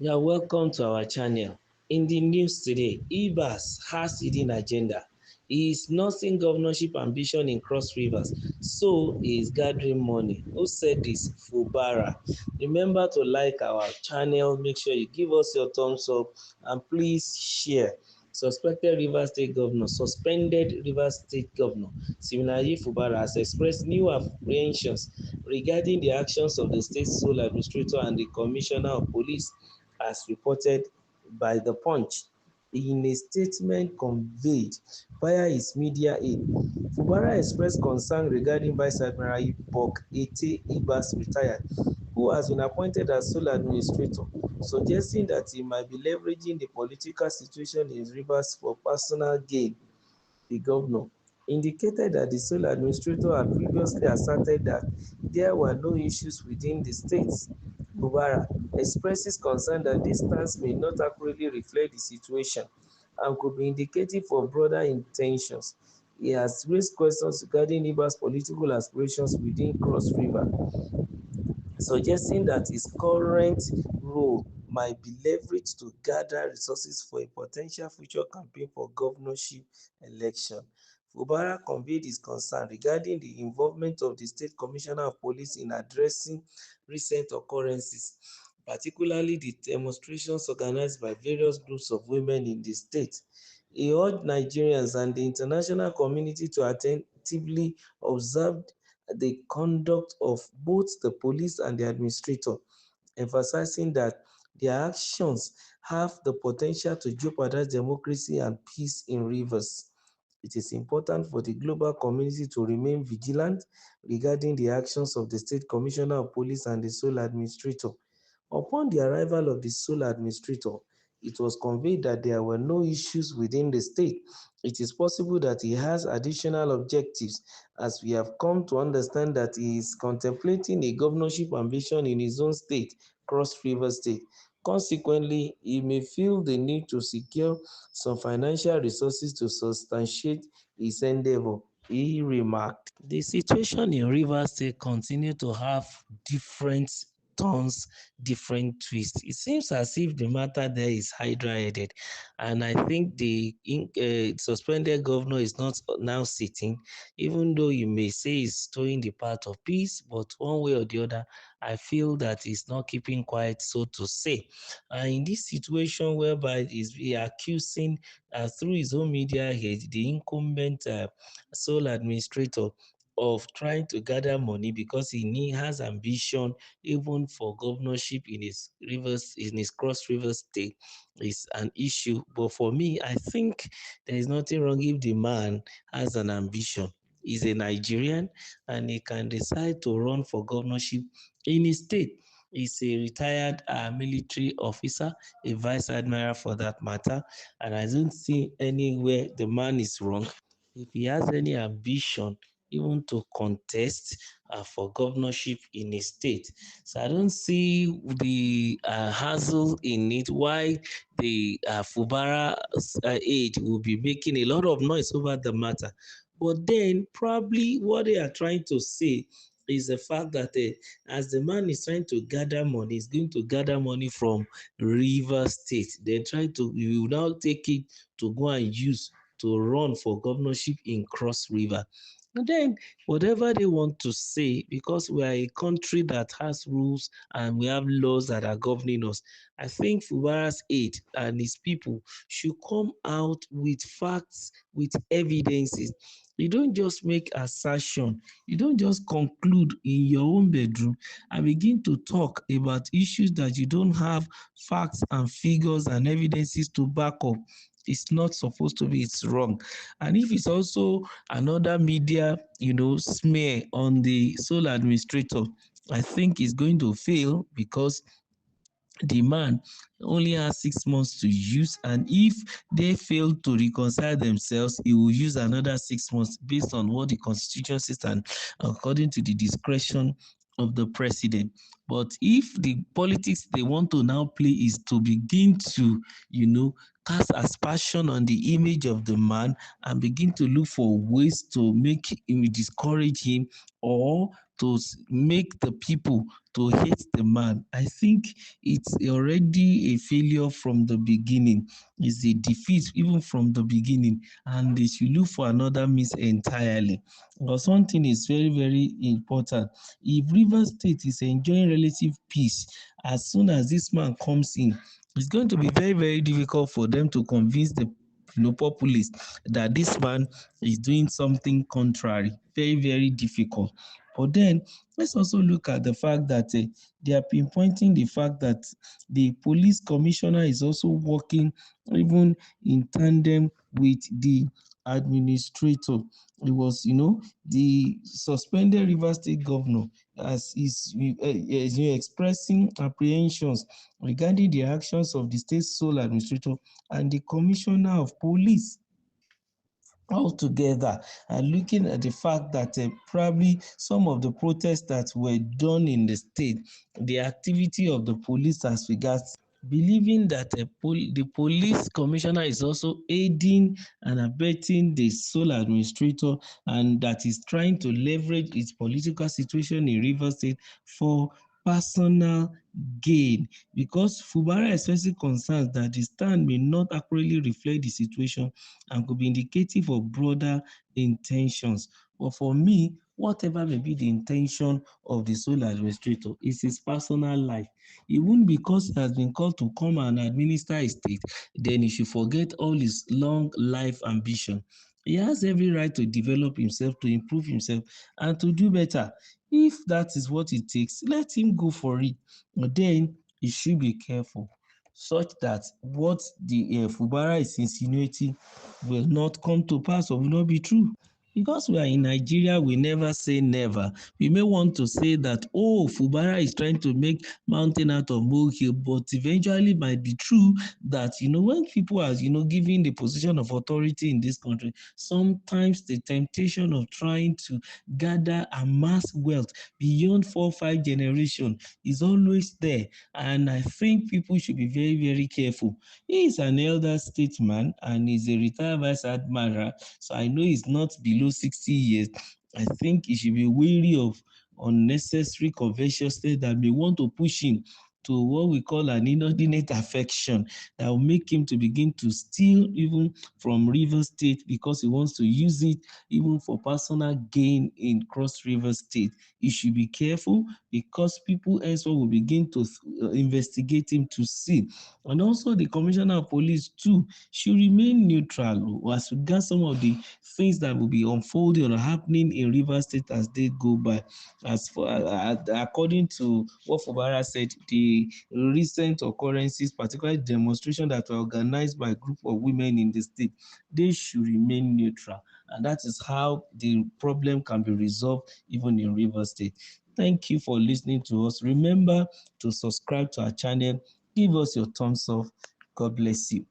Yeah, welcome to our channel. In the news today, Ibas has hidden agenda. He is nursing governorship ambition in Cross Rivers, so he is gathering money. Who said this? Fubara. Remember to like our channel, make sure you give us your thumbs up, and please share. Suspended Rivers State Governor Siminayi Fubara has expressed new apprehensions regarding the actions of the state sole administrator and the Commissioner of Police, as reported by The Punch. In a statement conveyed via his media aide, Fubara expressed concern regarding Vice Admiral Ibas retired, who has been appointed as sole administrator, suggesting that he might be leveraging the political situation in Rivers for personal gain. The governor indicated that the sole administrator had previously asserted that there were no issues within the state. Fubara expresses concern that this stance may not accurately reflect the situation and could be indicative of broader intentions. He has raised questions regarding Ibas' political aspirations within Cross River, suggesting that his current role might be leveraged to gather resources for a potential future campaign for governorship election. Fubara conveyed his concern regarding the involvement of the State Commissioner of Police in addressing recent occurrences, particularly the demonstrations organized by various groups of women in the state. He urged Nigerians and the international community to attentively observe the conduct of both the police and the administrator, emphasizing that their actions have the potential to jeopardize democracy and peace in Rivers. It is important for the global community to remain vigilant regarding the actions of the State Commissioner of Police and the sole administrator. Upon the arrival of the sole administrator, it was conveyed that there were no issues within the state. It is possible that he has additional objectives, as we have come to understand that he is contemplating a governorship ambition in his own state, Cross River State. Consequently, he may feel the need to secure some financial resources to substantiate his endeavor, he remarked. The situation in Rivers State continues to have different turns, different twists. It seems as if the matter there is hydra-headed, and I think the suspended governor is not now sitting, even though you may say he's towing the path of peace, but one way or the other, I feel that he's not keeping quiet, so to say. And in this situation whereby he's accusing through his own media head, the incumbent sole administrator, of trying to gather money because he has ambition even for governorship in his Cross River State, is an issue. But for me, I think there is nothing wrong if the man has an ambition. He's a Nigerian and he can decide to run for governorship in his state. He's a retired military officer, a vice admiral for that matter, and I don't see anywhere the man is wrong. If he has any ambition, even to contest for governorship in a state. So I don't see the hassle in it. Why the Fubara aide will be making a lot of noise over the matter. But then probably what they are trying to say is the fact that as the man is trying to gather money, he's going to gather money from River State. They try to, you will now take it to go and use to run for governorship in Cross River. And then whatever they want to say, because we are a country that has rules and we have laws that are governing us, I think Fubara's aide and his people should come out with facts, with evidences. You don't just make assertion. You don't just conclude in your own bedroom and begin to talk about issues that you don't have facts and figures and evidences to back up. It's not supposed to be, it's wrong. And if it's also another media, smear on the sole administrator, I think it's going to fail because the man only has 6 months to use, and if they fail to reconcile themselves, he will use another 6 months based on what the constitution says and according to the discretion of the president. But if the politics they want to now play is to begin to, you know, cast aspersion on the image of the man and begin to look for ways to make him discourage him, or to make the people to hate the man, I think it's already a failure from the beginning. It's a defeat even from the beginning, and they should look for another means entirely. Because one thing is very, very important. If Rivers State is enjoying relative peace, as soon as this man comes in, it's going to be very, very difficult for them to convince the populace that this man is doing something contrary. Very, very difficult. But then let's also look at the fact that they are pinpointing the fact that the police commissioner is also working even in tandem with the administrator. It was, the suspended Rivers State governor as is expressing apprehensions regarding the actions of the state sole administrator and the commissioner of police altogether, and looking at the fact that probably some of the protests that were done in the state, the activity of the police as regards, believing that the police commissioner is also aiding and abetting the sole administrator, and that is trying to leverage its political situation in Rivers State for personal gain, because Fubara expressing concerns that the stand may not accurately reflect the situation and could be indicative of broader intentions. But for me, whatever may be the intention of the sole administrator, is his personal life. It won't, because he has been called to come and administer a state, then he should forget all his long life ambition. He has every right to develop himself, to improve himself, and to do better. If that is what it takes, let him go for it. But then he should be careful, such that what the Fubara is insinuating will not come to pass or will not be true. Because we are in Nigeria, we never say never. We may want to say that, oh, Fubara is trying to make mountain out of molehill, but eventually might be true that, when people are, given the position of authority in this country, sometimes the temptation of trying to gather, amass wealth beyond 4 or 5 generations is always there. And I think people should be very, very careful. He is an elder statesman and is a retired vice admiral, so I know he's not below 60 years. I think he should be wary of unnecessary covetousness that may want to push him to what we call an inordinate affection that will make him to begin to steal even from River State, because he wants to use it even for personal gain in Cross River State. He should be careful, because people elsewhere will begin to investigate him to see. And also the commissioner of police too should remain neutral as regards some of the things that will be unfolding or happening in Rivers State as they go by. As for according to what Fubara said, the recent occurrences, particularly demonstrations that were organized by a group of women in the state, they should remain neutral, and that is how the problem can be resolved even in Rivers State. Thank you for listening to us. Remember to subscribe to our channel. Give us your thumbs up. God bless you.